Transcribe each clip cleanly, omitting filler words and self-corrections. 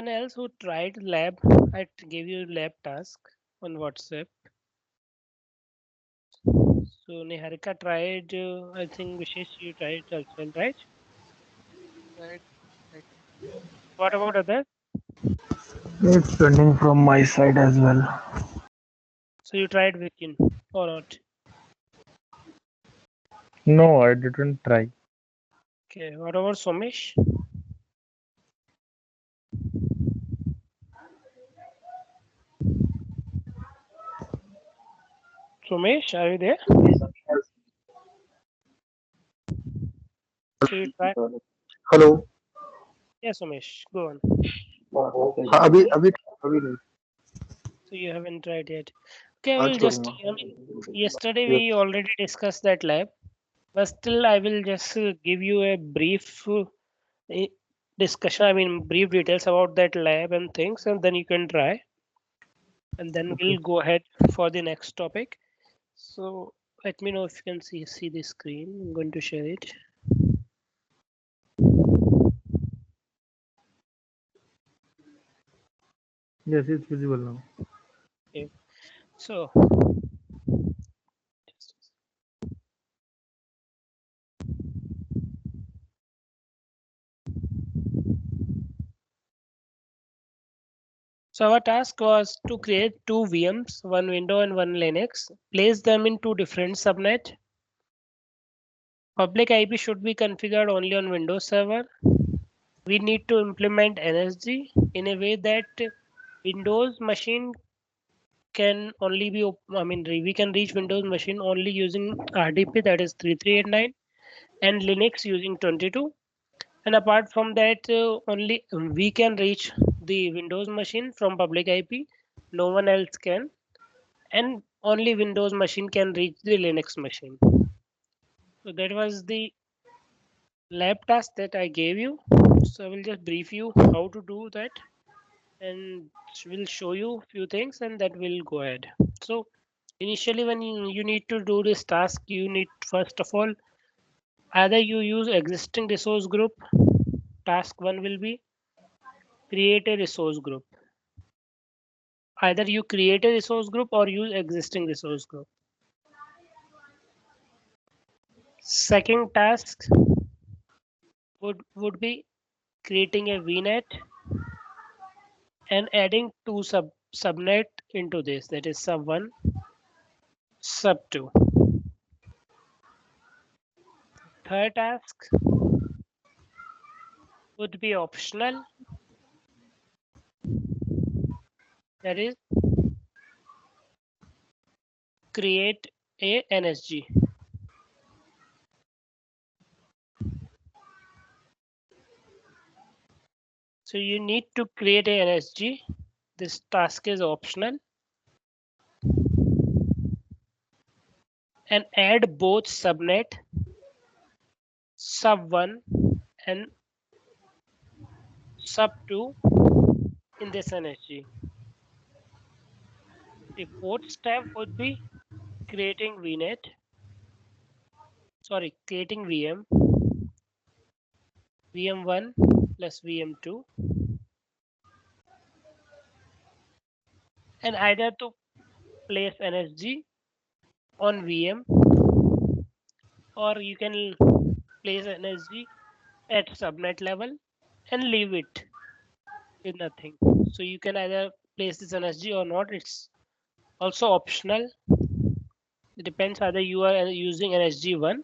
else who tried lab? I gave you lab task on WhatsApp. So Niharika tried. I think Vishesh you tried as well, right? Right, right. What about others? It's running from my side as well. So you tried Vikin or not? No, I didn't try. Okay. What about Somesh? Somesh, are you there? So you try. Hello. Yes, Somesh. Go on. हाँ, अभी अभी अभी नहीं. So you haven't tried yet. Okay, I आज will just. करूँगा. I mean, yesterday Yes. we already discussed that lab, but still I will just give you a brief eh, discussion. I mean, brief details about that lab and things, and then you can try, and then Okay. we'll go ahead for the next topic. So let me know if you can see the screen. I'm going to share it. Yes, it's visible now. Okay. So so our task was to create two VMs, one window and one Linux, place them in two different subnet. Public IP should be configured only on Windows Server. We need to implement NSG in a way that Windows machine can only be, we can reach Windows machine only using RDP, that is 3389, and Linux using 22. And apart from that, only we can reach the Windows machine from public IP. No one else can, and only Windows machine can reach the Linux machine. So that was the lab task that I gave you. So I will just brief you how to do that, and will show you few things, and that will go ahead. So initially when you need to do this task, you need first of all either you use existing resource group. Task 1 will be create a resource group. Either you create a resource group or use existing resource group. Second task would be creating a VNet and adding two subnet into this, that is sub 1, sub 2. Third task would be optional, that is create a NSG. So you need to create a NSG. This task is optional, and add both subnet sub 1 and sub 2 in this NSG. The fourth step would be creating VNet, creating VM1 plus VM2, and either to place NSG on VM, or you can place NSG at subnet level and leave it with nothing. So you can either place this NSG or not. It's also optional. It depends either you are using NSG1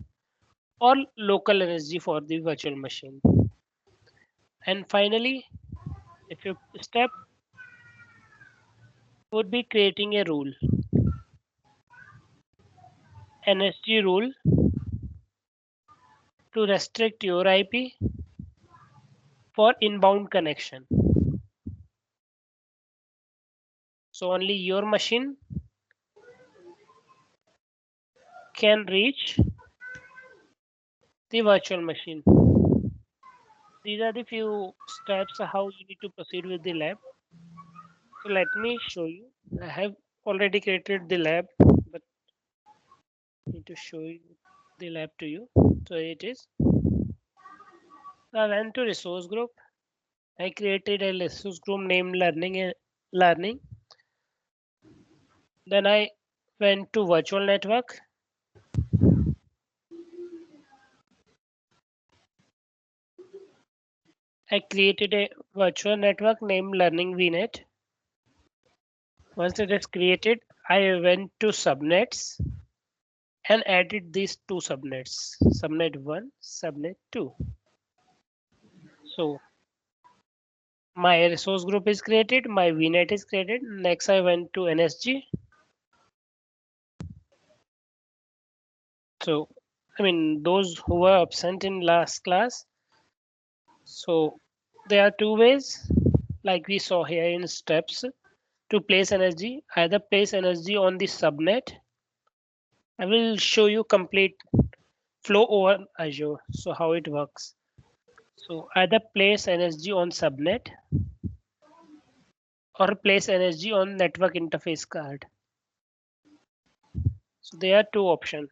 or local NSG for the virtual machine. And finally, the fifth step would be creating a rule, NSG rule, to restrict your IP for inbound connection. So only your machine can reach the virtual machine. These are the few steps how you need to proceed with the lab. So let me show you. I have already created the lab, but I need to show you the lab to you. So it is. I went to resource group I created a resource group named learning. Then I went to virtual network. I created a virtual network named learning VNet. Once it is created, I went to subnets and added these two subnets, subnet 1, subnet 2. So my resource group is created, my VNet is created. Next I went to NSG. So those who were absent in last class. So there are two ways, like we saw here in steps, to place energy. Either place energy on the subnet. I will show you complete flow over Azure. So how it works. So either place energy on subnet or place energy on network interface card. So there are two options.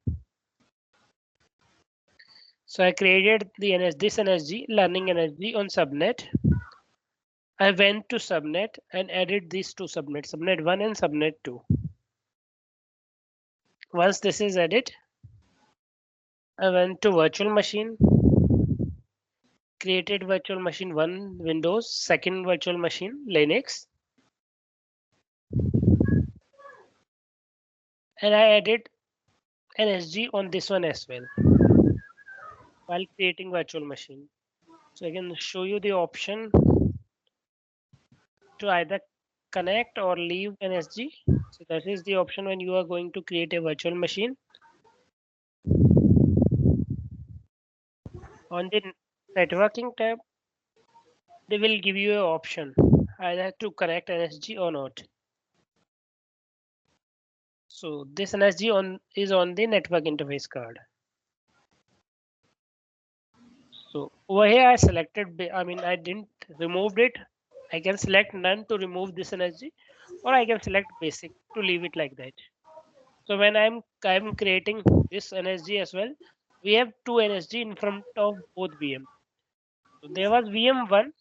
So I created this energy, learning energy on subnet. I went to subnet and added these two subnets, subnet 1 and subnet 2. Once this is added, I went to virtual machine, created virtual machine 1 Windows, second virtual machine Linux, and I added NSG on this one as well while creating virtual machine. So I can show you the option to either connect or leave NSG. So that is the option when you are going to create a virtual machine. On the networking tab, they will give you an option either to connect NSG or not. So this NSG is on the network interface card. So over here I selected, I didn't removed it. I can select none to remove this energy, or I can select basic to leave it like that. So when I'm creating this energy as well, we have two energy in front of both VM. So there was VM1,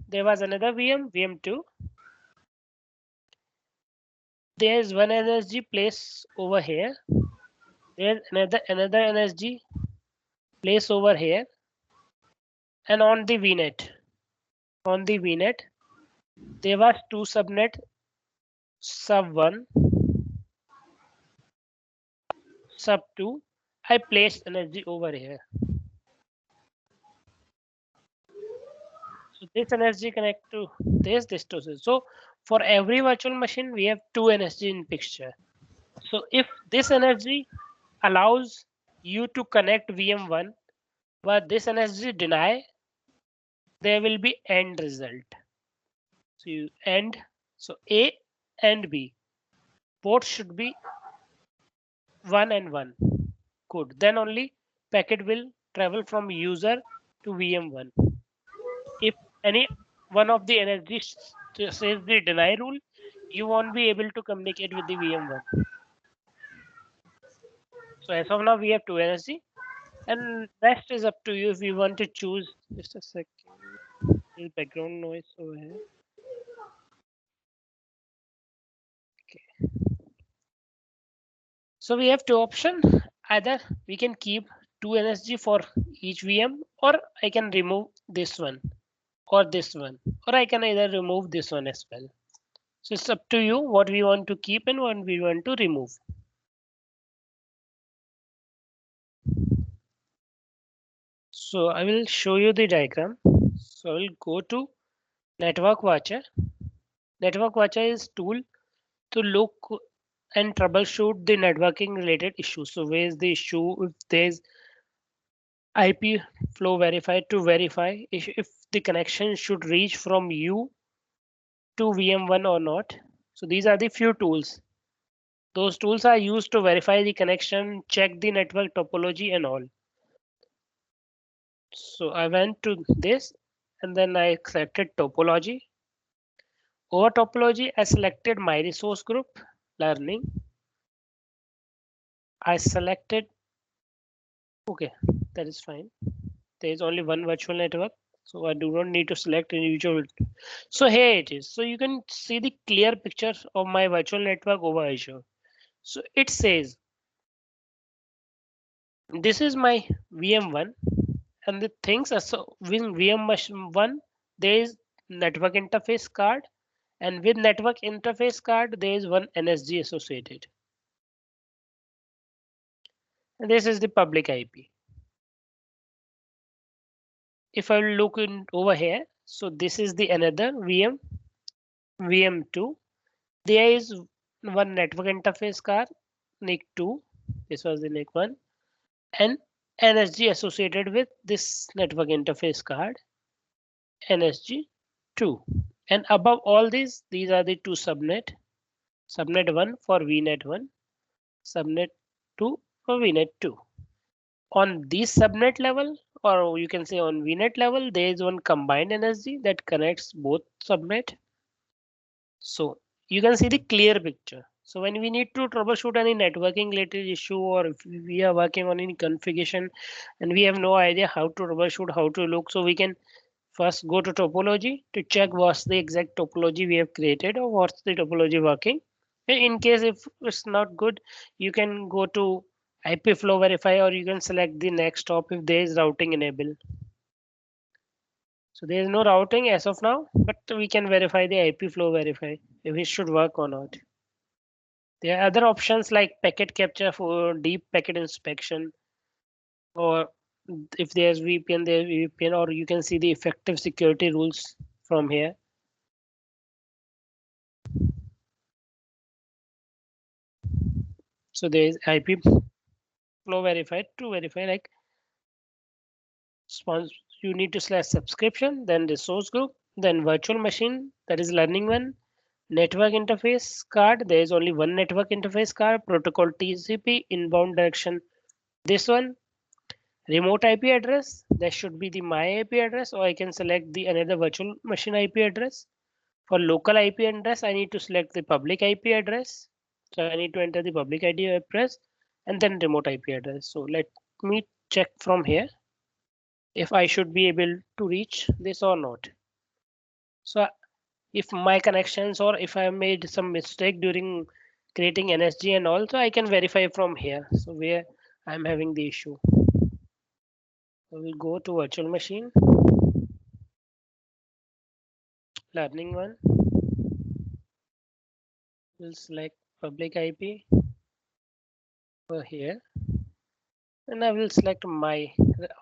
there was another VM2. There's one energy place over here. There's another energy place over here, and on the VNet, there was two subnet, sub 1, sub 2. I placed energy over here. So this energy connect to this to this. So for every virtual machine, we have two energy in picture. So if this energy allows you to connect VM1, but this energy deny, there will be end result. So you end. So A and B both should be 1 and 1. Good. Then only packet will travel from user to VM1. If any one of the energies says the deny rule, you won't be able to communicate with the VM1. So as of now, we have two energy, and rest is up to you if you want to choose. Just a second. There's background noise over here. Okay. So we have two options. Either we can keep two NSG for each VM, or I can remove this one or this one, or I can either remove this one as well. So it's up to you what we want to keep and what we want to remove. So I will show you the diagram. So I will go to Network Watcher. Network Watcher is tool to look and troubleshoot the networking related issues. So where is the issue? If there's IP flow verified to verify if the connection should reach from you to VM1 or not. So these are the few tools. Those tools are used to verify the connection, check the network topology and all. So I went to this and then I selected topology. Over topology, I selected my resource group, learning. I selected, okay, that is fine. There is only one virtual network. So I do not need to select individual. So here it is. So you can see the clear picture of my virtual network over Azure. So it says this is my VM1 and the things so with VM1 there is network interface card, and with network interface card there is one NSG associated. And this is the public IP. If I look in over here, so this is the another VM2. There is one network interface card, NIC2. This was the NIC1, and NSG associated with this network interface card, NSG2. And above all these are the two subnet. Subnet 1 for VNet 1, subnet 2 for VNet 2. On this subnet level, or you can say on VNet level, there is one combined NSG that connects both subnet. So you can see the clear picture. So when we need to troubleshoot any networking related issue, or if we are working on any configuration and we have no idea how to troubleshoot, how to look, so we can first go to topology to check what's the exact topology we have created or what's the topology working. In case if it's not good, you can go to IP flow verify, or you can select the next stop if there is routing enable. So there is no routing as of now, but we can verify the IP flow verify if it should work or not. There are other options like packet capture for deep packet inspection, or if there's VPN, there's VPN, or you can see the effective security rules from here. So there is IP flow verified to verify like sponsor. You need to select subscription, then resource group, then virtual machine, that is learning one. Network interface card, there is only one network interface card, protocol TCP, inbound direction. This one, remote IP address, that should be the my IP address, or I can select the another virtual machine IP address. For local IP address, I need to select the public IP address. So I need to enter the public ID address and then remote IP address. So let me check from here if I should be able to reach this or not. So if my connections, or if I made some mistake during creating NSG and also I can verify from here. So where I'm having the issue. I will go to virtual machine, learning one. We'll select public IP over here, and I will select my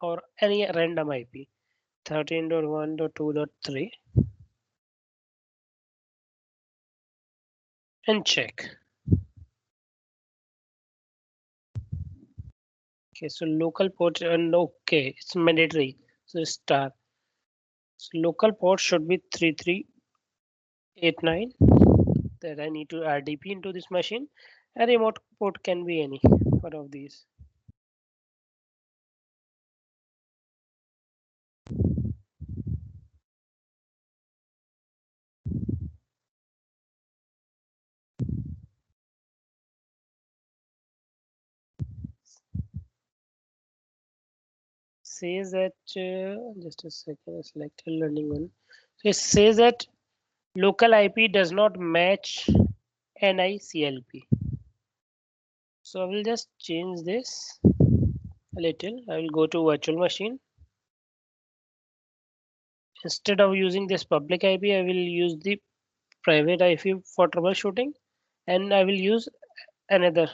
or any random IP 13.1.2.3 and check. Okay, so local port and okay, it's mandatory. So star. So local port should be 3389 that I need to RDP into this machine. A remote port can be any one of these. Says that just a second, select a learning one. So it says that local IP does not match NICLP. So I will just change this a little. I will go to virtual machine. Instead of using this public IP, I will use the private IP for troubleshooting, and I will use another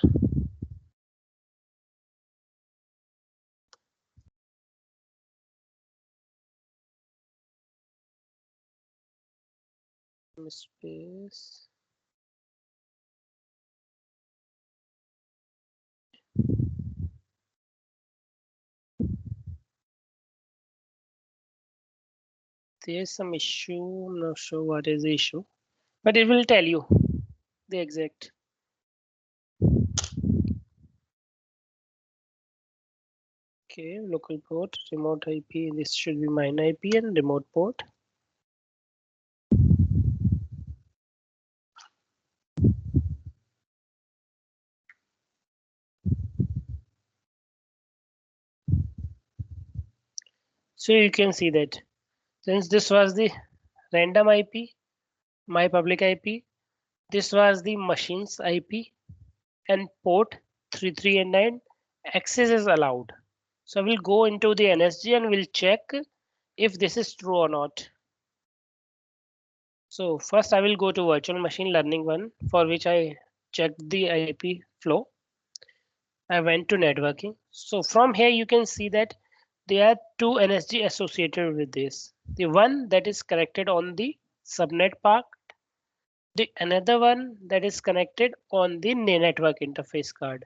space. There's some issue. I'm not sure what is the issue, but it will tell you the exact. Okay, local port, remote IP. This should be mine IP and remote port. So you can see that Since this was the random IP, my public IP, this was the machine's IP, and port 3389 access is allowed. So I will go into the NSG and we'll check if this is true or not. So first I will go to virtual machine learning one, for which I checked the IP flow. I went to networking. So from here you can see that there are two NSG associated with this. The one that is connected on the subnet part, the another one that is connected on the network interface card.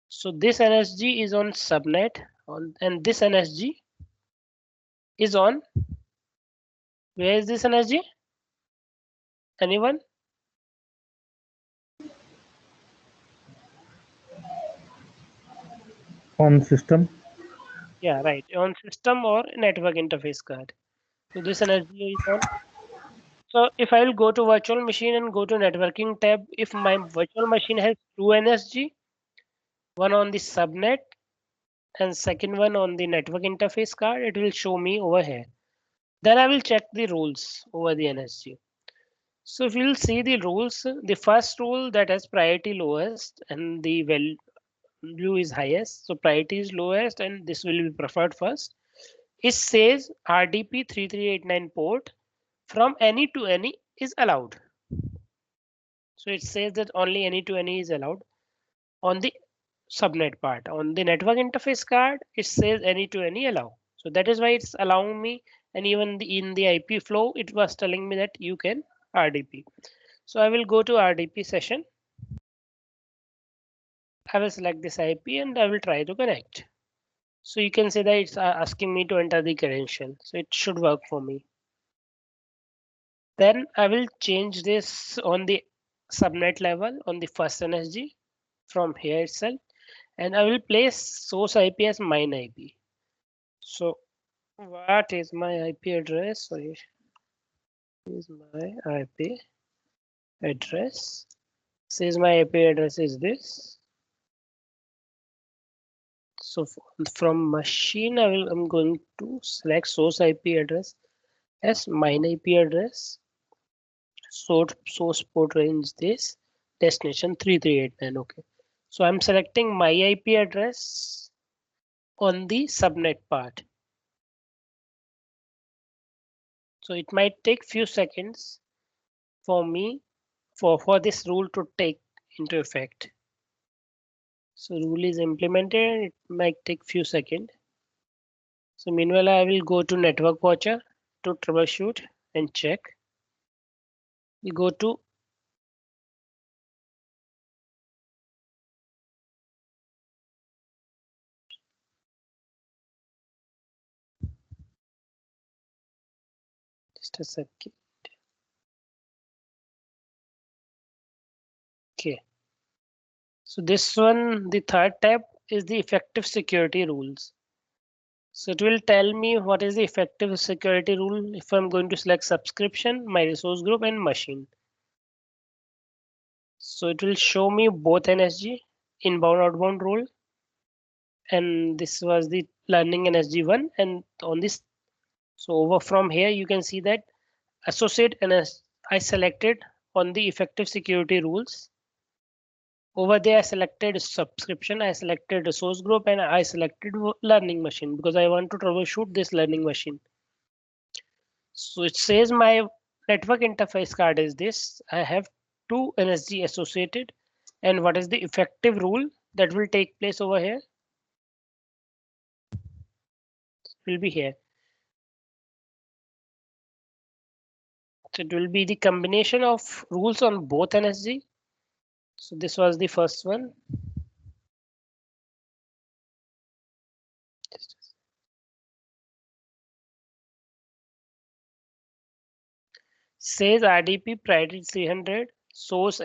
So this NSG is on subnet and this NSG is on, where is this NSG? Anyone? On system. Yeah, right. On system or network interface card. So this NSG is on. So if I will go to virtual machine and go to networking tab, if my virtual machine has two NSG, one on the subnet and second one on the network interface card, it will show me over here. Then I will check the rules over the NSG. So if you'll see the rules, the first rule that has priority lowest and the value is highest. So priority is lowest and this will be preferred first. It says RDP 3389 port from any to any is allowed. So it says that only any to any is allowed on the subnet part. On the network interface card, it says any to any allow. So that is why it's allowing me, and even in the IP flow, it was telling me that you can RDP. So I will go to RDP session. I will select this IP and I will try to connect. So you can say that it's asking me to enter the credential. So it should work for me. Then I will change this on the subnet level on the first NSG from here itself. And I will place source IP as mine IP. So what is my IP address? Sorry, is my IP address. Says my IP address is this. So from machine, I'm going to select source IP address as mine IP address. Source port range this, destination 3389. Okay. So I'm selecting my IP address on the subnet part. So it might take few seconds for me for this rule to take into effect. So rule is implemented. It might take few seconds. So meanwhile, I will go to network watcher to troubleshoot and check. We go to just a second. Okay. So this one, the third tab is the effective security rules. So it will tell me what is the effective security rule if I'm going to select subscription, my resource group, and machine. So it will show me both NSG, inbound outbound rule, and this was the learning NSG1. And on this, so over from here, you can see that associate NS I selected on the effective security rules. Over there, I selected subscription, I selected resource group, and I selected learning machine because I want to troubleshoot this learning machine. So it says my network interface card is this. I have two NSG associated. And what is the effective rule that will take place over here? Will be here. So it will be the combination of rules on both NSG. So this was the first one. Says RDP priority 300, source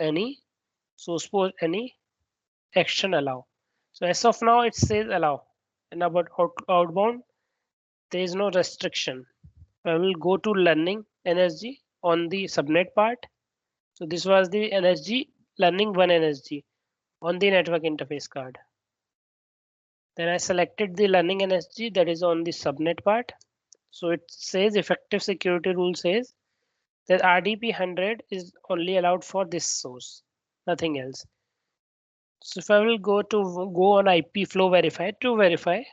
port any, action allow. So as of now, it says allow. And about outbound, there is no restriction. I will go to learning NSG on the subnet part. So this was the NSG learning one NSG on the network interface card. Then I selected the learning NSG that is on the subnet part. So it says effective security rule says that RDP 100 is only allowed for this source, nothing else. So if I will go on IP flow verify to verify,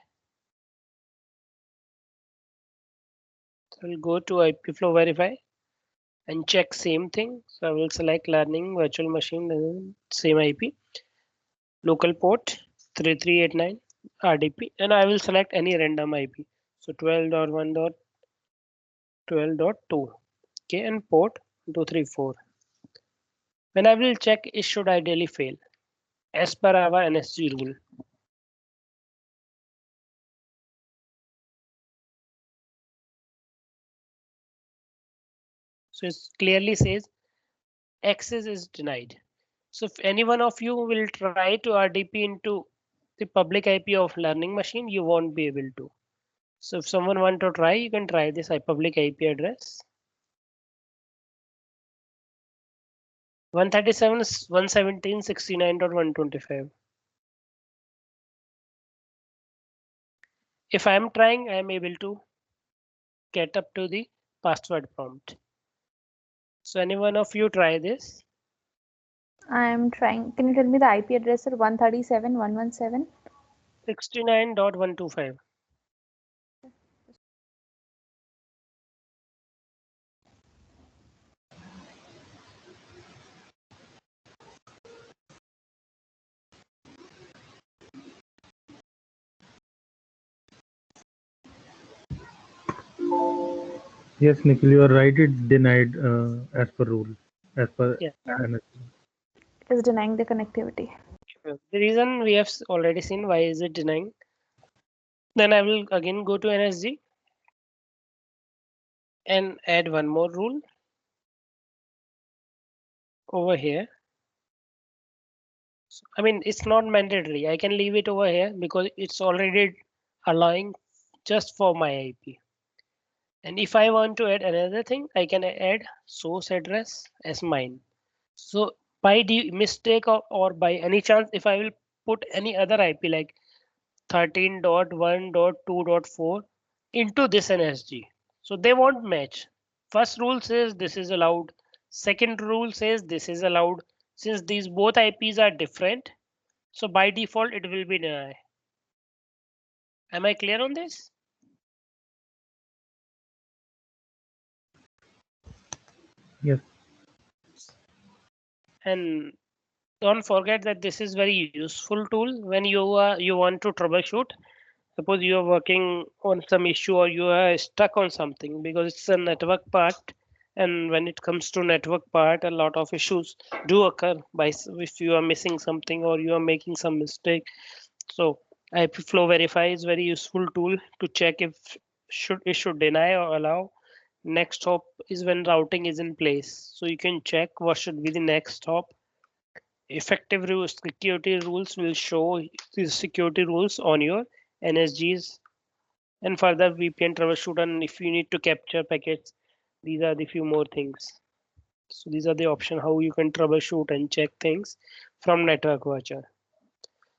so I'll go to IP flow verify and check same thing. So I will select learning virtual machine, same IP, local port 3389 RDP, and I will select any random IP. So 12.1.12.2. Okay, and port 234. When I will check, it should ideally fail as per our NSG rule. So it clearly says access is denied. So if any one of you will try to RDP into the public IP of learning machine, you won't be able to. So if someone want to try, you can try this public IP address 137.117.69.125. If I am trying, I am able to get up to the password prompt. So any one of you try this. I am trying. Can you tell me the IP address at 137.117? 69.125. Yes, Nikhil, you are right. It's denied as per rule, as per Yeah. Yeah, NSC. it is denying the connectivity. Sure. The reason we have already seen why is it denying. Then I will again go to NSG and add one more rule over here. I mean, it's not mandatory. I can leave it over here because it's already allowing just for my IP. And if I want to add another thing, I can add source address as mine. So by the mistake or by any chance, if I will put any other IP like 13.1.2.4 into this NSG, so they won't match. First rule says this is allowed. Second rule says this is allowed. Since these both IPs are different, so by default it will be denied. Am I clear on this? Yes, And don't forget that this is very useful tool when you want to troubleshoot. Suppose you are working on some issue or you are stuck on something because it's a network part. And when it comes to network part, a lot of issues do occur by if you are missing something or you are making some mistake. So IP flow verify is very useful tool to check if it should deny or allow. Next hop is when routing is in place. So you can check what should be the next hop. Effective rules, security rules will show the security rules on your NSGs and further VPN troubleshoot. And if you need to capture packets, these are the few more things. So these are the option how you can troubleshoot and check things from network watcher.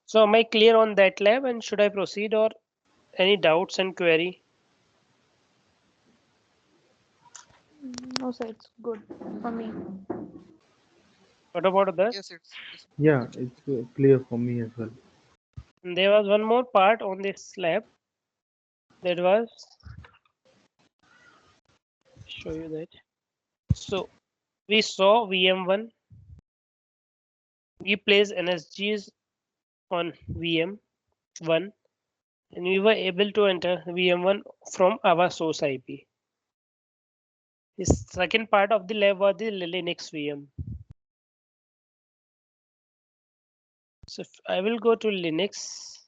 So am I clear on that lab and should I proceed or any doubts and query? No, sir, it's good for me. What about others? Yes, it's yeah, good. it's clear for me as well. And there was one more part on this lab that was show you that. So we saw VM1, we placed NSGs on VM1 and we were able to enter VM1 from our source IP. The second part of the lab was the Linux VM. So if I will go to Linux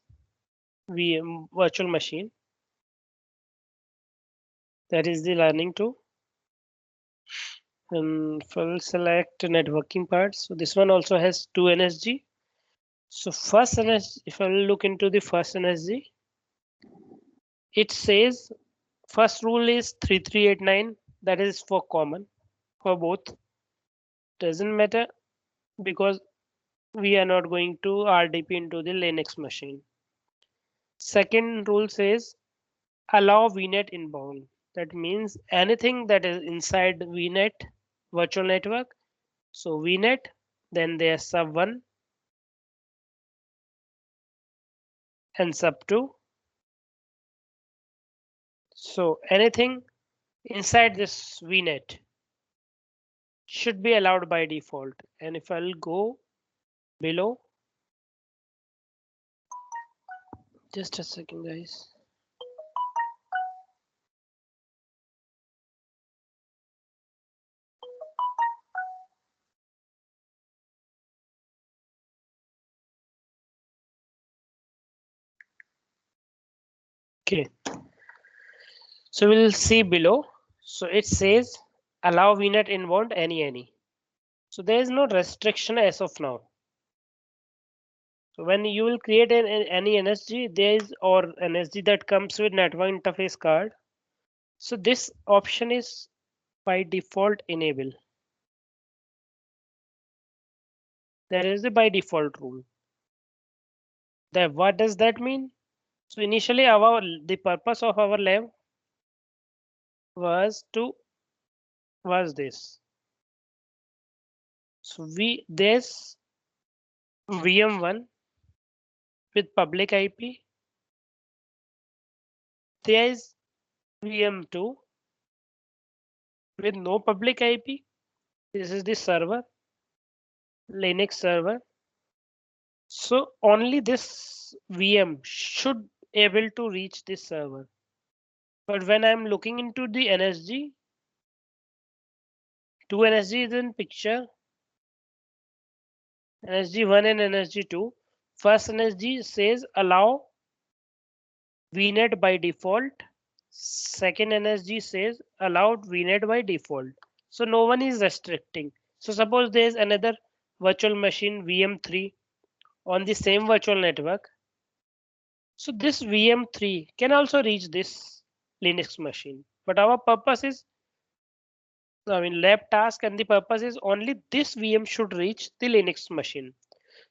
VM virtual machine, that is the learning tool. And if I will select networking parts, so this one also has two NSG. So first NSG, if I will look into the first NSG, it says first rule is 3389. That is for common for both. Doesn't matter because we are not going to RDP into the Linux machine. Second rule says allow VNet inbound. That means anything that is inside VNet virtual network. So VNet, then there's sub 1 and sub 2. So anything inside this VNet should be allowed by default. And if I'll go below, just a second, guys. Okay, so we'll see below. So it says allow VNet inbound any. So there is no restriction as of now. So when you will create any NSG, there is or NSG that comes with network interface card. So this option is by default enable. There is a by default rule. That what does that mean? So initially the purpose of our lab was this. So there's VM1 with public IP. There is VM2 with no public IP. This is the server, Linux server. So only this VM should able to reach this server. But when I'm looking into the NSG, two NSG is in picture, NSG1 and NSG2. First NSG says allow VNet by default. Second NSG says allowed VNet by default. So no one is restricting. So suppose there is another virtual machine VM3 on the same virtual network. So this VM3 can also reach this Linux machine. But our purpose is, lab task and the purpose is only this VM should reach the Linux machine.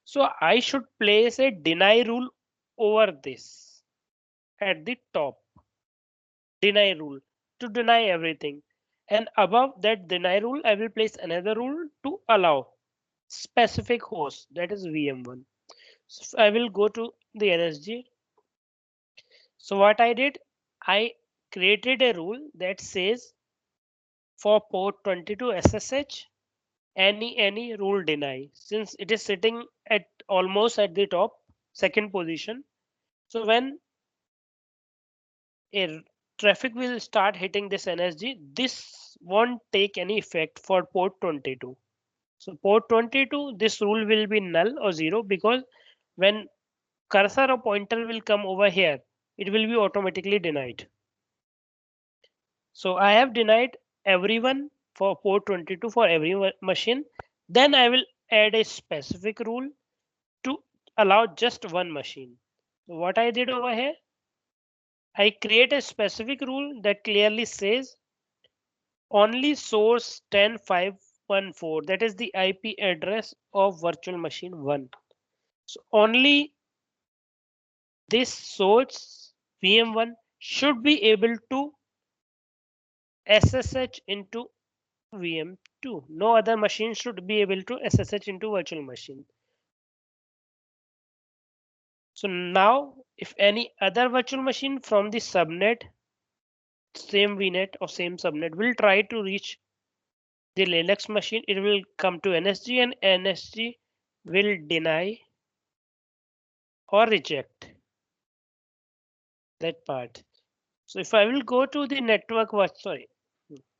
So I should place a deny rule over this at the top. Deny rule to deny everything. And above that deny rule, I will place another rule to allow specific host, that is VM1. So I will go to the NSG. So what I did, I created a rule that says for port 22 SSH, any rule deny, since it is sitting at almost at the top, second position. So when a traffic will start hitting this NSG, this won't take any effect for port 22. So port 22, this rule will be null or zero because when cursor or pointer will come over here, it will be automatically denied. So I have denied everyone for port 22 for every machine. Then I will add a specific rule to allow just one machine. So what I did over here, I create a specific rule that clearly says only source 10514, that is the IP address of virtual machine 1. So only this source VM1 should be able to SSH into VM2. No other machine should be able to SSH into virtual machine. So now if any other virtual machine from the subnet, same VNet or same subnet will try to reach the Linux machine, it will come to NSG and NSG will deny or reject that part. So if I will go to the network watch,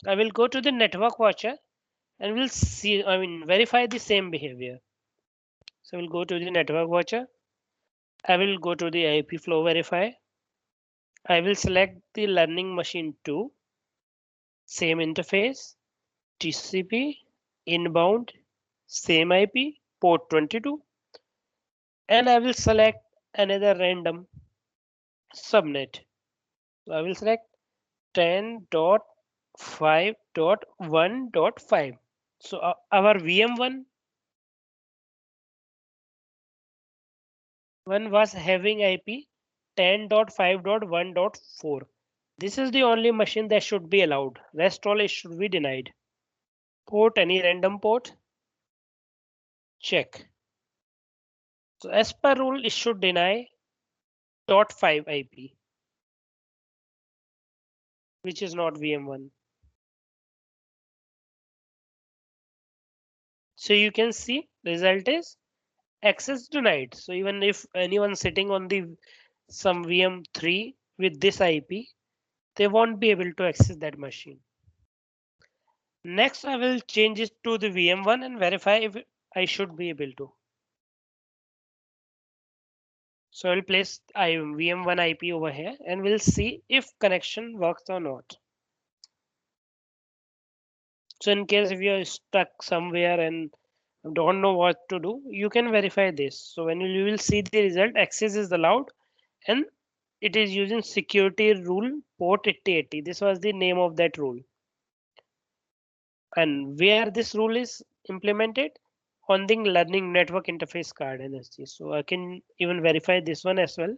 I will go to the network watcher and we'll see, verify the same behavior. So we'll go to the network watcher. I will go to the IP flow verify. I will select the learning machine 2, same interface, TCP, inbound, same IP, port 22, and I will select another random subnet. So I will select 10.5.1.5. So our VM1 was having IP 10.5.1.4. This is the only machine that should be allowed. Rest all it should be denied. Port any random port. Check. So as per rule, it should deny .5 IP, which is not VM1. So you can see the result is access denied. So even if anyone sitting on the some VM3 with this IP, they won't be able to access that machine. Next, I will change it to the VM1 and verify if I should be able to. So I'll place VM1 IP over here and we'll see if connection works or not. So in case if you're stuck somewhere and don't know what to do, you can verify this. So when you will see the result, access is allowed and it is using security rule port 8080. This was the name of that rule. And where this rule is implemented on the learning network interface card NSG. So I can even verify this one as well.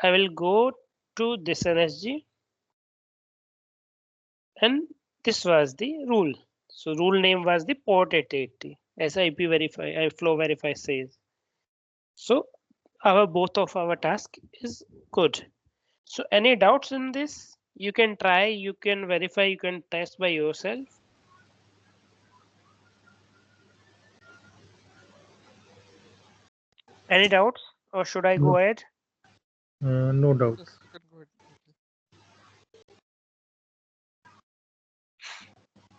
I will go to this NSG and this was the rule. So rule name was the port 8080 as IP verify, flow verify says. So our both of our task is good. So any doubts in this? You can try, you can verify, you can test by yourself. Any doubts or should I go No, ahead? no doubt. Yes, you can go ahead, Nikhil.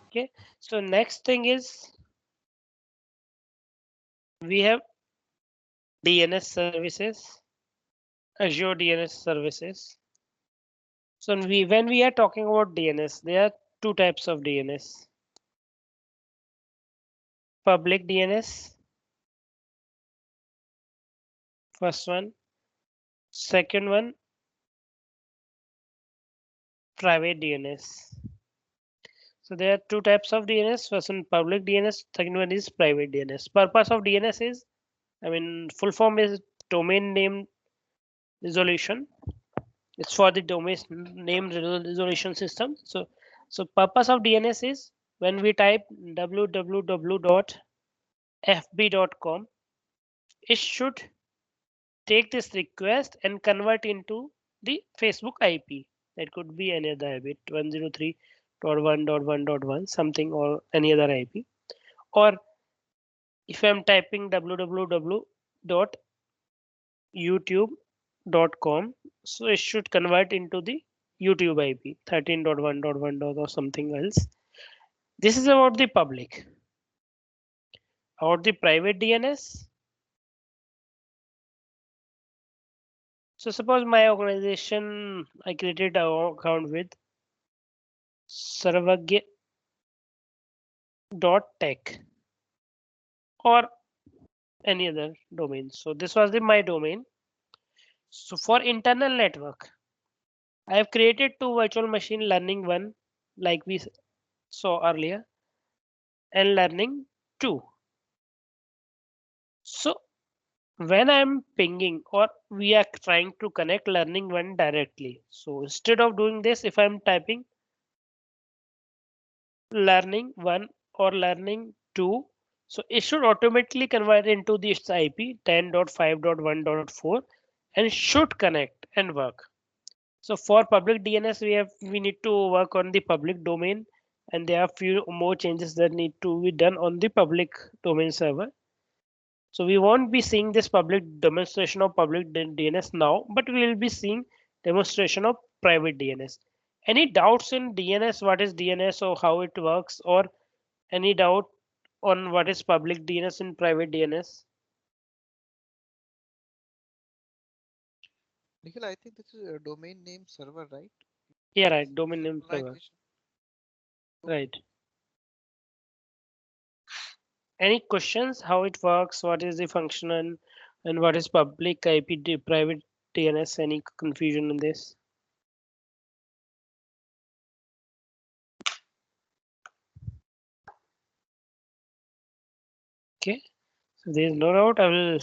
Okay. So next thing is we have DNS services, Azure DNS services. So when we are talking about DNS, there are two types of DNS. Public DNS, first one. Second one, private DNS. So there are two types of DNS. First one, public DNS. Second one is private DNS. Purpose of DNS is, full form is domain name resolution. It's for the domain name resolution system. So purpose of DNS is when we type www.fb.com, it should take this request and convert into the Facebook IP. That could be any other IP, 103.1.1.1, something or any other IP. Or if I'm typing www.youtube.com, so it should convert into the YouTube IP 13.1.1 or something else. This is about the public. About the private DNS. So suppose my organization, I created an account with Sarvagya.tech or any other domain. So this was my domain. So for internal network, I have created two virtual machine, learning one, like we saw earlier, and learning two. So when I'm pinging or we are trying to connect learning one directly. So instead of doing this, if I'm typing learning one or learning two, so it should automatically convert into this IP 10.5.1.4 and should connect and work. So for public DNS, we need to work on the public domain, and there are few more changes that need to be done on the public domain server. So we won't be seeing this public demonstration of public DNS now, but we will be seeing demonstration of private DNS. Any doubts in DNS? What is DNS or how it works, or any doubt on what is public DNS and private DNS? Nikhil, I think this is a domain name server, right? Yeah, This right. Domain name server. pronunciation. Okay. Right. Any questions? How it works? What is the function and what is public IP, private DNS? Any confusion in this? Okay. So there is no doubt. I will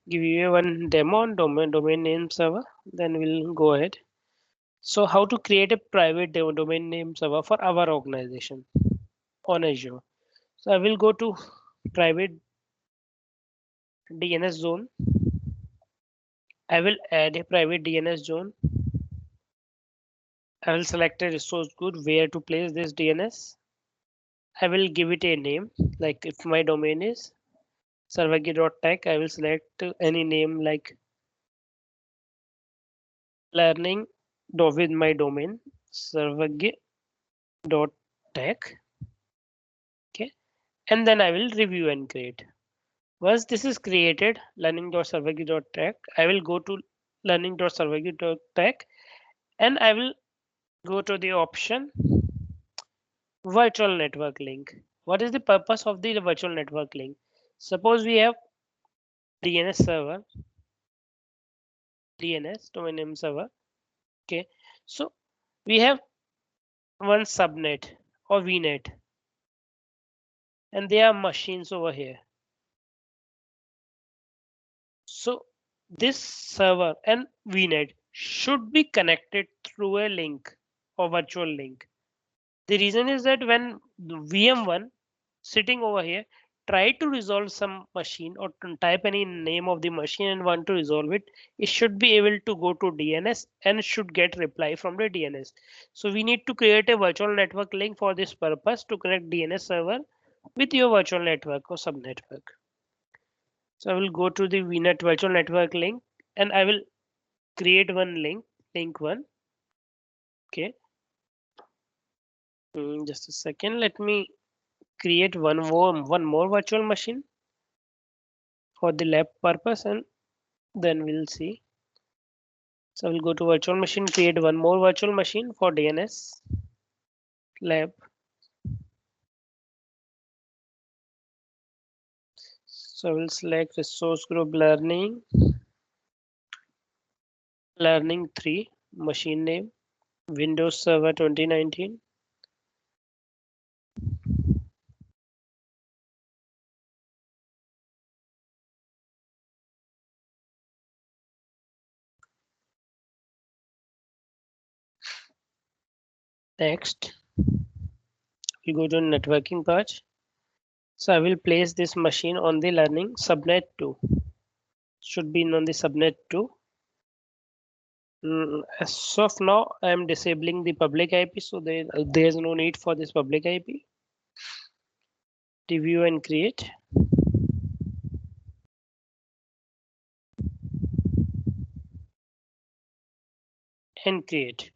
give you one demo on domain name server. Then we'll go ahead. So how to create a private domain name server for our organization on Azure. So I will go to private DNS zone. I will add a private DNS zone. I will select a resource group where to place this DNS. I will give it a name, like if my domain is sarvagi.tech, I will select any name like learning with my domain sarvagi.tech. Okay, and then I will review and create. Once this is created, learning.sarvagi.tech, I will go to learning.sarvagi.tech and I will go to the option virtual network link. What is the purpose of the virtual network link? Suppose we have DNS server, DNS domain name server. Okay, so we have one subnet or VNet, and there are machines over here. So this server and VNet should be connected through a link or virtual link. The reason is that when VM1 sitting over here try to resolve some machine or to type any name of the machine and want to resolve it, it should be able to go to DNS and should get reply from the DNS. So we need to create a virtual network link for this purpose to connect DNS server with your virtual network or subnetwork. So I will go to the VNet virtual network link and I will create one link one. Okay. Just a second. Let me create one more virtual machine for the lab purpose and then we'll see. So we'll go to virtual machine, create one more virtual machine for DNS lab. So we'll select resource group learning 3, machine name, Windows Server 2019. Next, we go to networking page. So I will place this machine on the learning subnet 2. Should be on the subnet 2. As of now, I am disabling the public IP, so there's no need for this public IP. Review and create. And create.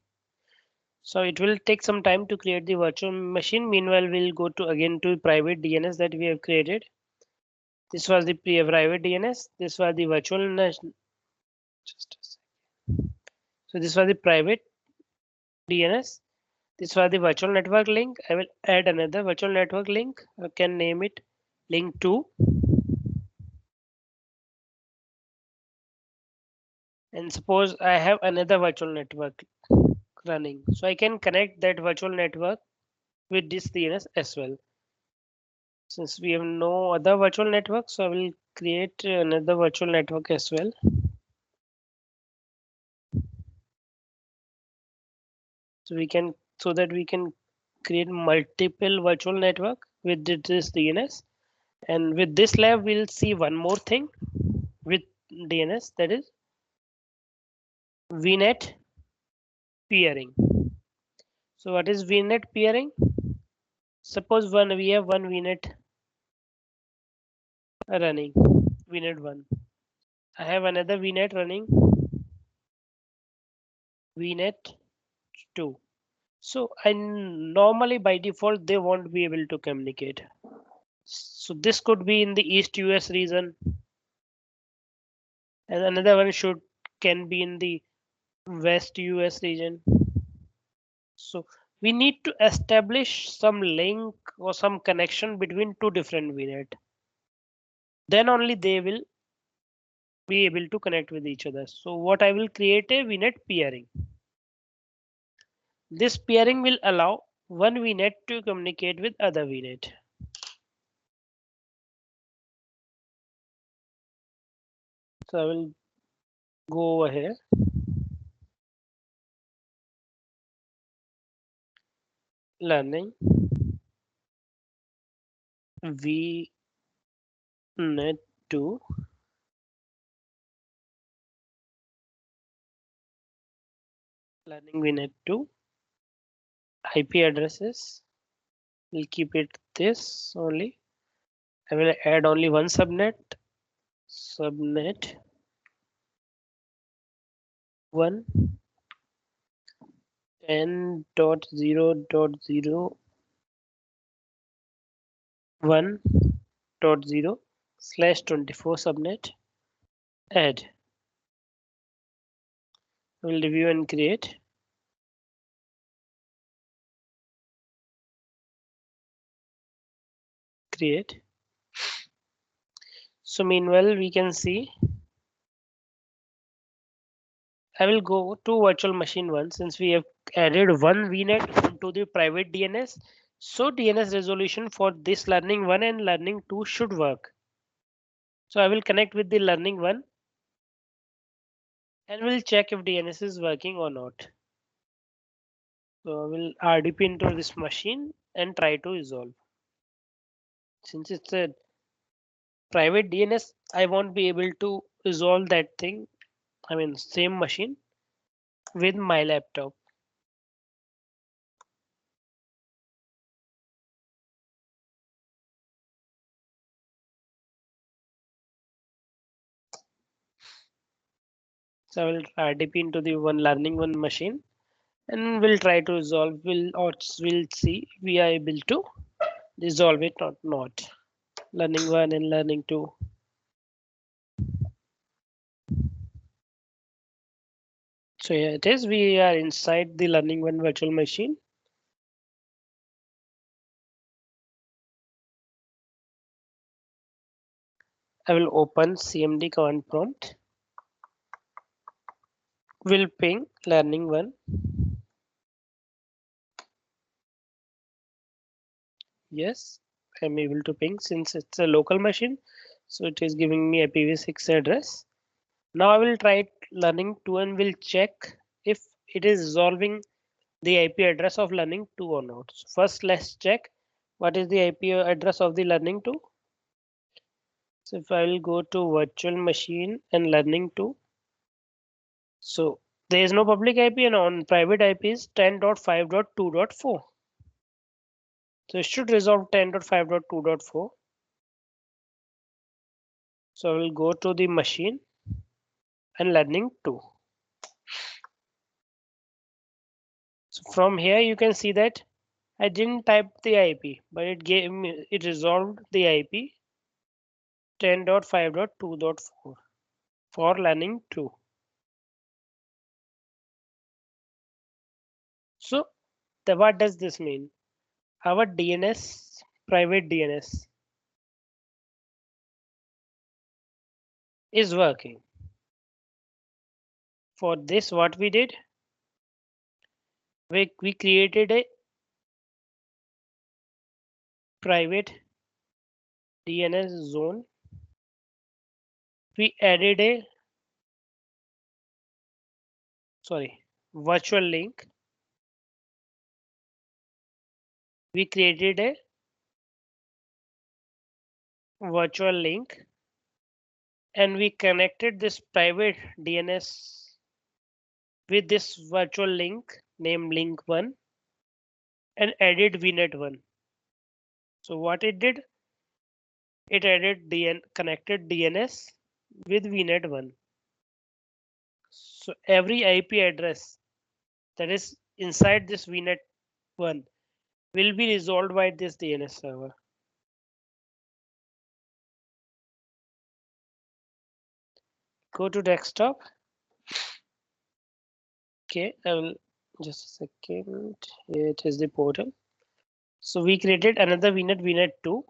So it will take some time to create the virtual machine. Meanwhile, we'll go to again to private DNS that we have created. This was the private DNS. This was the virtual. Just a second. So this was the private DNS. This was the virtual network link. I will add another virtual network link. I can name it link 2. And suppose I have another virtual network running. So I can connect that virtual network with this DNS as well. Since we have no other virtual network, so I will create another virtual network as well. So that we can create multiple virtual network with this DNS. And with this lab, we'll see one more thing with DNS, that is VNet peering. So what is VNet peering? Suppose we have one VNet running, VNet 1. I have another VNet running, VNet 2. So I normally by default they won't be able to communicate. So this could be in the East US region, and another one can be in the West US region. So we need to establish some link or some connection between two different VNet. Then only they will be able to connect with each other. So what I will create a VNet peering. This peering will allow one VNet to communicate with other VNet. So I will go over here. learning V net 2 learning VNet 2 IP addresses. We'll keep it this only. I will add only one subnet 1 10.0.0.1.0/24 subnet. Add. We'll review and create. Create. So meanwhile, we can see I will go to virtual machine 1 since we have added one VNet into the private DNS. So DNS resolution for this learning 1 and learning 2 should work. So I will connect with the learning 1 and we'll check if DNS is working or not. So I will RDP into this machine and try to resolve. Since it's a private DNS, I won't be able to resolve that thing. I mean, same machine with my laptop. So I will RDP into the one learning 1 machine and we'll try to resolve. We'll see if we are able to resolve it or not. Learning 1 and learning 2. So here it is. We are inside the learning 1 virtual machine. I will open CMD command prompt. Will ping learning 1. Yes, I'm able to ping since it's a local machine. So it is giving me IPv6 address. Now I will try learning 2 and will check if it is resolving the IP address of learning 2 or not. So first, let's check what is the IP address of the learning 2. So if I will go to virtual machine and learning 2. So there is no public IP and on private IP is 10.5.2.4. So it should resolve 10.5.2.4. So I will go to the machine and learning 2. So from here you can see that I didn't type the IP, but it resolved the IP 10.5.2.4 for learning 2. So what does this mean? Our DNS, private DNS, is working. For this, what we did, we created a private DNS zone. We added a virtual link. We created a virtual link and we connected this private DNS with this virtual link named link1 and added VNet1. So what it did, it added connected DNS with VNet1. So every IP address that is inside this VNet1 will be resolved by this DNS server. Go to desktop. Okay, I will just a second. Here it is the portal. So we created another VNet2.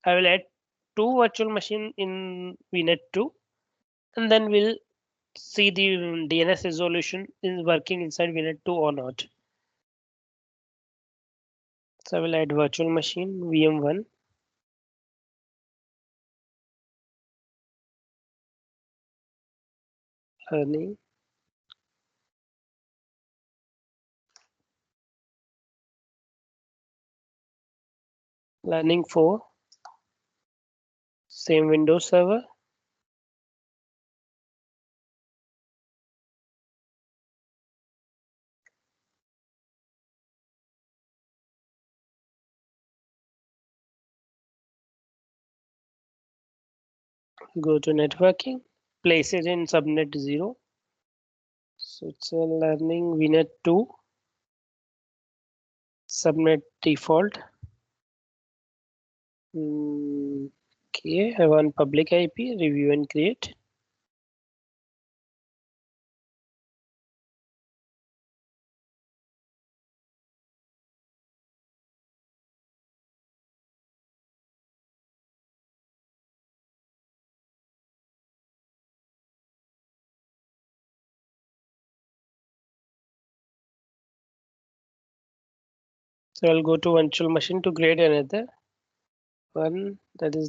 I will add two virtual machine in VNet2 and then we'll see the DNS resolution is working inside VNet2 or not. So I will add virtual machine VM1. Learning. Learning 4, same Windows server. Go to networking, place it in subnet 0. So it's a learning VNet 2, subnet default. Okay, I want public IP, review and create. So I'll go to virtual machine to create another one, that is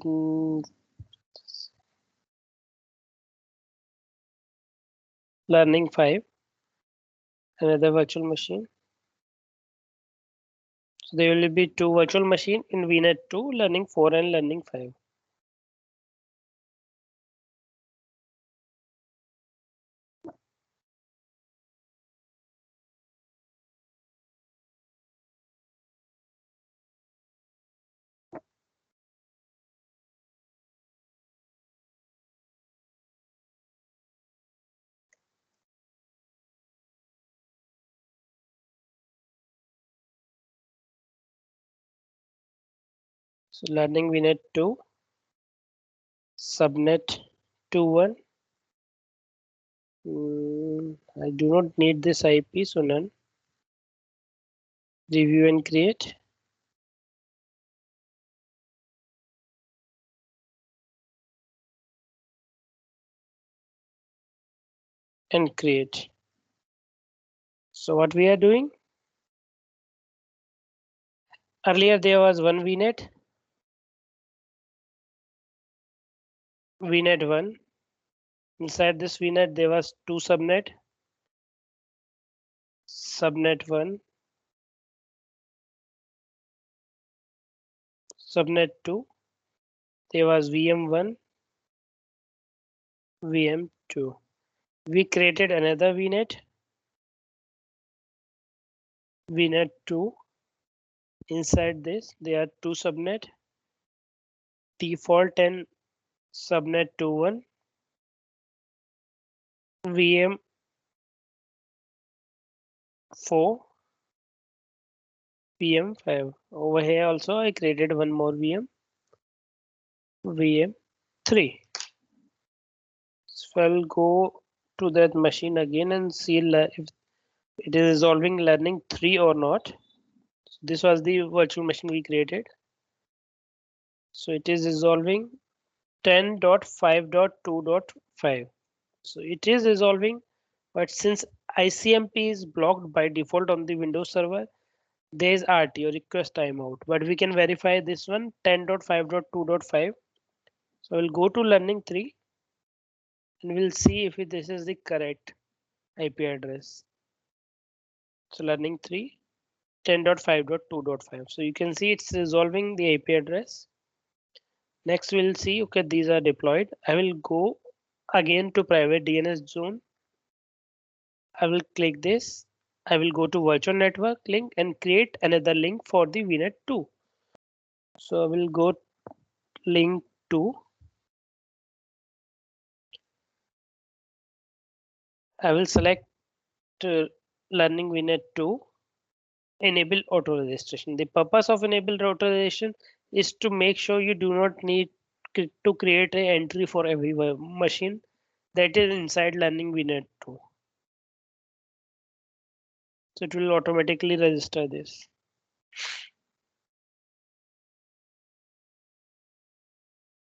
learning 5, another virtual machine. So there will be 2 virtual machine in VNet 2, learning 4 and learning 5. So learning VNet 2, subnet 21. I do not need this IP, so none. Review and create. And create. So what we are doing? Earlier there was one VNet, VNet 1. Inside this VNet there was 2 subnet, subnet 1, subnet 2. There was VM1, VM2. We created another VNet, VNet 2. Inside this there are 2 subnet, default and subnet 21, VM4, VM5. Over here also I created one more VM, VM3. So I'll go to that machine again and see if it is resolving learning 3 or not. So this was the virtual machine we created. So it is resolving 10.5.2.5. So it is resolving, but since ICMP is blocked by default on the Windows server, there is RT or request timeout. But we can verify this one 10.5.2.5. So we'll go to learning 3 and we'll see if this is the correct IP address. So learning 3, 10.5.2.5. So you can see it's resolving the IP address. Next we'll see, okay, these are deployed. I will go again to private DNS zone. I will click this. I will go to virtual network link and create another link for the VNet 2. So I will go link 2. I will select learning VNet 2. Enable auto registration. The purpose of enable auto registration is to make sure you do not need to create an entry for every machine that is inside learning VNet 2. So it will automatically register this.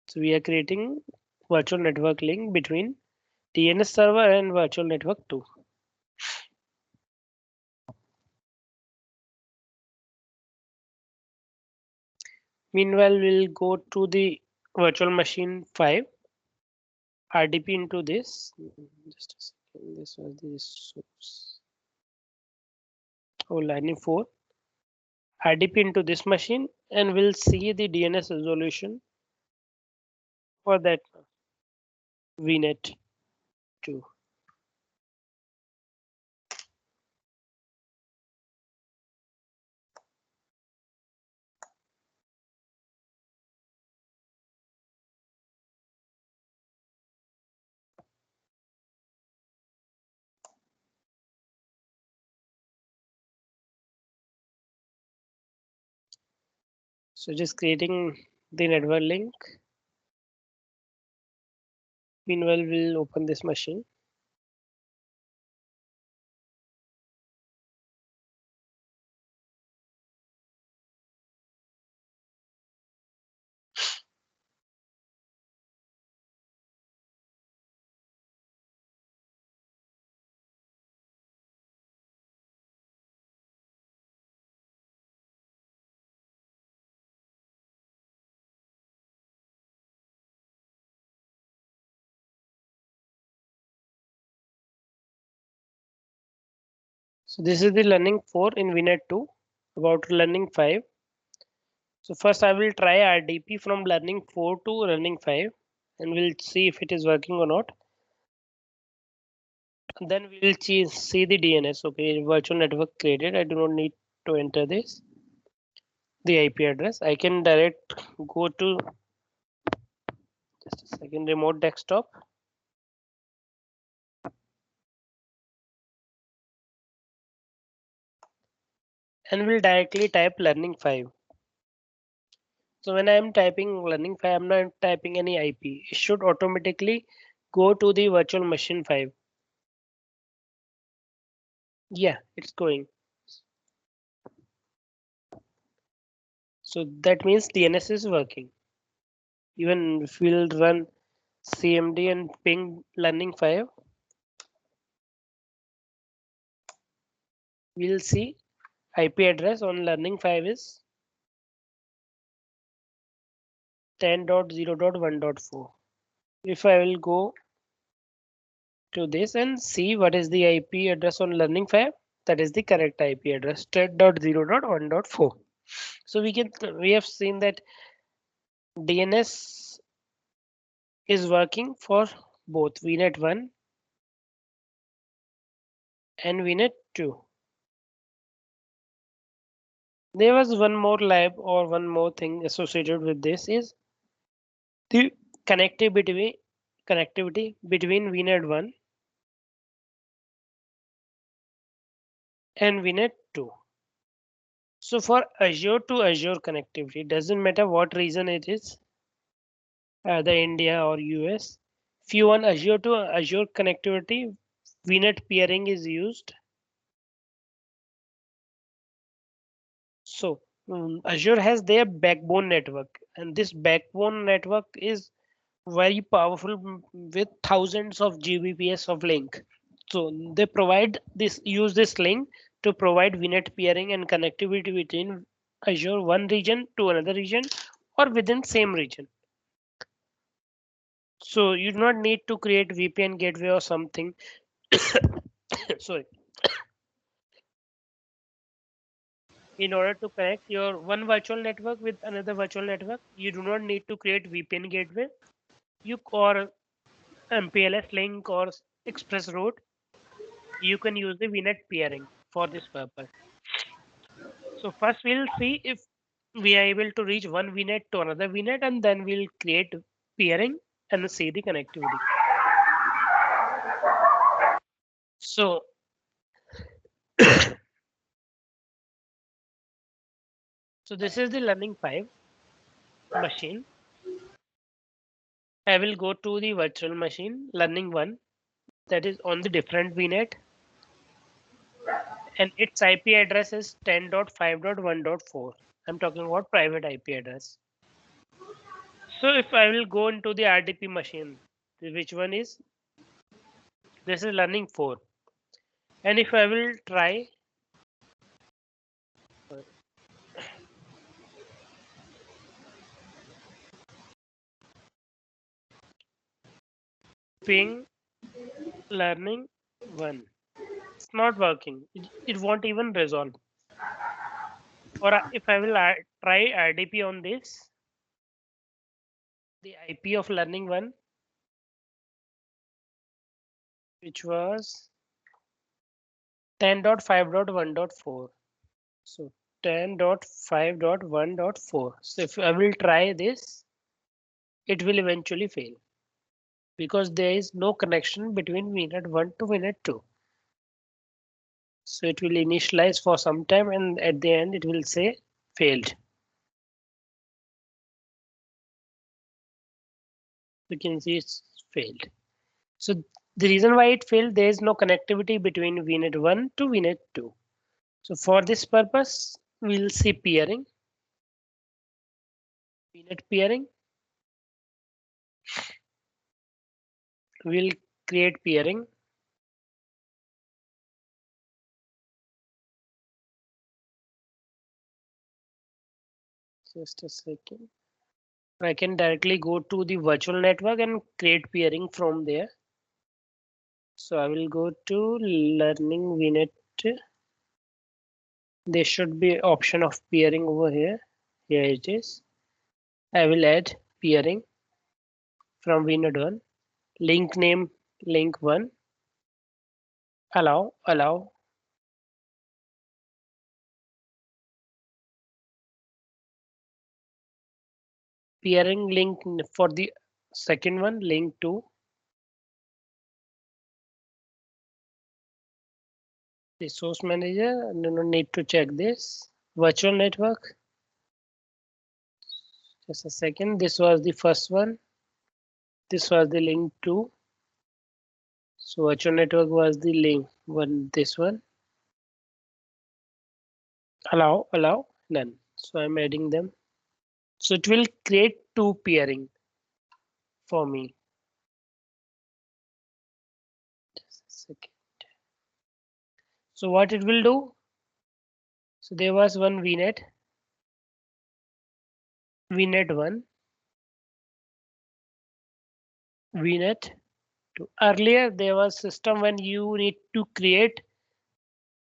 So we are creating virtual network link between DNS server and virtual network 2. Meanwhile, we'll go to the virtual machine 5, RDP into this. Just a second, this was the source. Oh, lining 4. RDP into this machine and we'll see the DNS resolution for that VNet 2. So just creating the network link. Meanwhile, we'll open this machine. So this is the learning 4 in VNet 2 about learning 5. So first I will try RDP from learning 4 to learning 5 and we'll see if it is working or not. And then we'll see the DNS. Okay, virtual network created. I do not need to enter this. The IP address. I can direct go to just a second remote desktop and will directly type learning 5. So when I am typing learning 5, I'm not typing any IP. It should automatically go to the virtual machine 5. Yeah, it's going. So that means DNS is working. Even if we'll run CMD and ping learning 5, we'll see IP address on learning 5 is 10.0.1.4. If I will go to this and see what is the IP address on learning 5, that is the correct IP address 10.0.1.4. So we have seen that DNS is working for both VNet 1 and VNet 2. There was one more lab or one more thing associated with this is the connectivity between VNet 1 and VNet 2. So for Azure to Azure connectivity, doesn't matter what region it is, either India or US. If you want Azure to Azure connectivity, VNet peering is used. So Azure has their backbone network, and this backbone network is very powerful with thousands of Gbps of link. So they use this link to provide VNet peering and connectivity between Azure one region to another region or within same region. So you do not need to create VPN gateway or something. Sorry. In order to connect your one virtual network with another virtual network, you do not need to create VPN gateway. You or MPLS link or express route. You can use the VNet peering for this purpose. So first we'll see if we are able to reach one VNet to another VNet, and then we'll create peering and see the connectivity. So so this is the learning 5 machine. I will go to the virtual machine learning 1 that is on the different VNet and its IP address is 10.5.1.4. I'm talking about private IP address. So if I will go into the RDP machine, which one is this is learning 4. And if I will try ping learning 1, it's not working. It won't even resolve. Or if I will try RDP on this, the IP of learning one, which was 10.5.1.4. So 10.5.1.4. So if I will try this, it will eventually fail because there is no connection between VNet 1 to VNet 2. So it will initialize for some time and at the end it will say failed. You can see it's failed. So the reason why it failed, there is no connectivity between VNet 1 to VNet 2. So for this purpose, we'll see peering. VNet peering. We'll create peering. Just a second. I can directly go to the virtual network and create peering from there. So I will go to learning VNet. There should be option of peering over here. Here it is. I will add peering from VNet 1. Link name link 1. Allow. Peering link for the second one, link 2. Resource manager, no need to check this. Virtual network. Just a second. This was the first one. This was the link 2. So virtual network was the link one. This one. Allow, none. So I'm adding them. So it will create two peering for me. Just a second. So what it will do? So there was one VNet 1, VNet 2. Earlier there was system when you need to create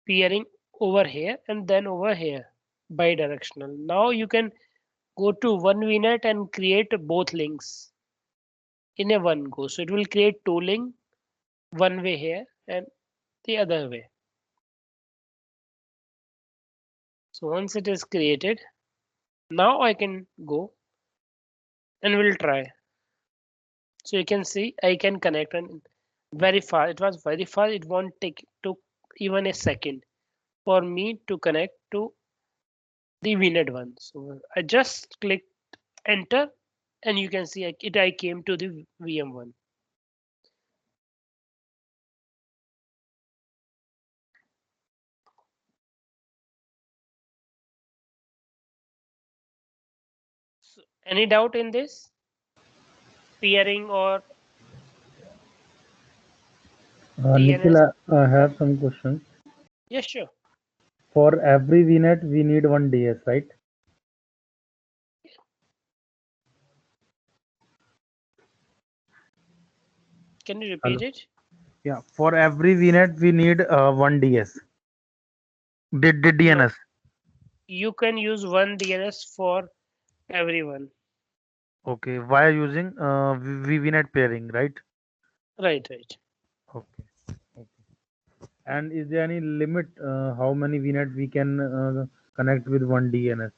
peering over here and then over here bidirectional. Now you can go to one VNet and create both links in a one go. So it will create two link, one way here and the other way. So once it is created, now I can go and we'll try. So you can see I can connect and very fast. It was very fast. It won't took even a second for me to connect to the VNet 1. So I just click enter and you can see I came to the VM1. So any doubt in this peering or Nikhil, DNS? I have some questions. Yes, sure. For every VNet, we need one DS, right? Can you Hello. repeat it? Yeah. For every VNet, we need one DS. Did No, DNS? you can use one DNS for everyone. Okay. Why using VNet pairing, right? Right. Okay. Okay. And is there any limit how many VNet we can connect with one DNS?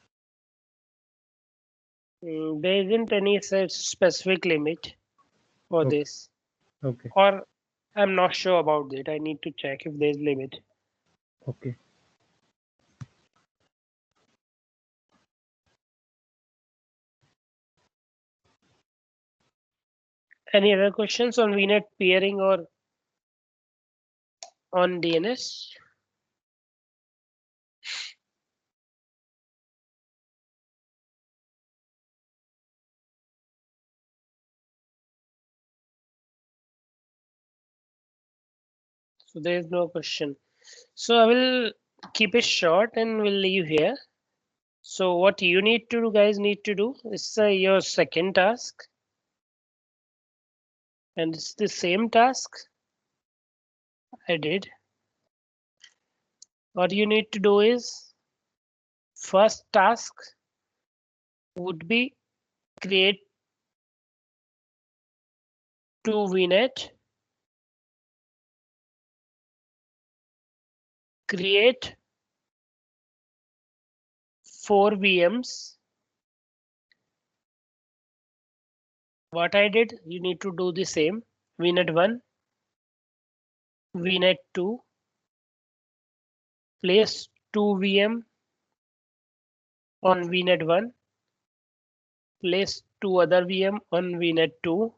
There isn't any such specific limit for Okay. this, Okay. or I'm not sure about it. I need to check if there's limit. Okay. Any other questions on VNet peering or on DNS? So there is no question. So I will keep it short and we'll leave here. So what you need to do, guys, need to do is your second task, and it's the same task I did. What you need to do is First task would be create 2 VNet, create 4 VMs. What I did, you need to do the same. VNet 1, VNet 2, place 2 VM on VNet 1, place 2 other VM on VNet 2,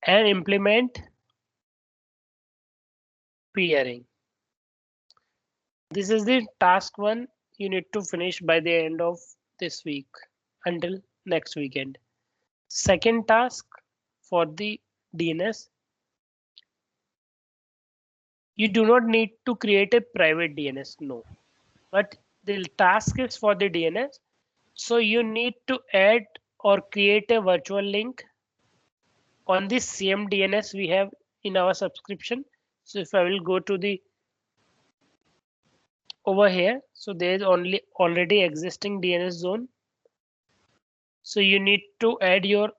and implement peering. This is the task 1 you need to finish by the end of this week until next weekend. Second task for the DNS, you do not need to create a private DNS, no, but the task is for the DNS. So you need to add or create a virtual link on the same DNS we have in our subscription. So if I will go to the over here, so there is only already existing DNS zone. So you need to add your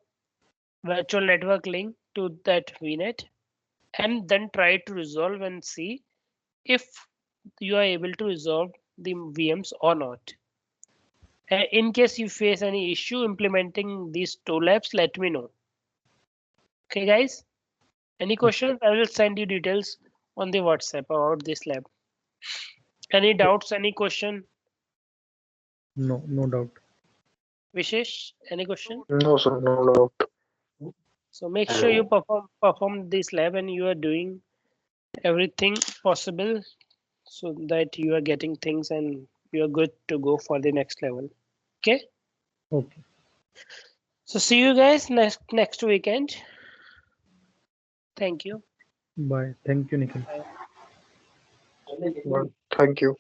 virtual network link to that VNet and then try to resolve and see if you are able to resolve the VMs or not. In case you face any issue implementing these two labs, let me know. Okay, guys. Any questions? I will send you details on the WhatsApp about this lab. Any doubts? Any question? No, no doubt. Vishesh, any question? No, sir, no doubt. So make sure you perform this lab and you are doing everything possible so that you are getting things and you are good to go for the next level. Okay. Okay. So see you guys next weekend. Thank you. Bye. Thank you, Nikhil. Bye. Well, thank you.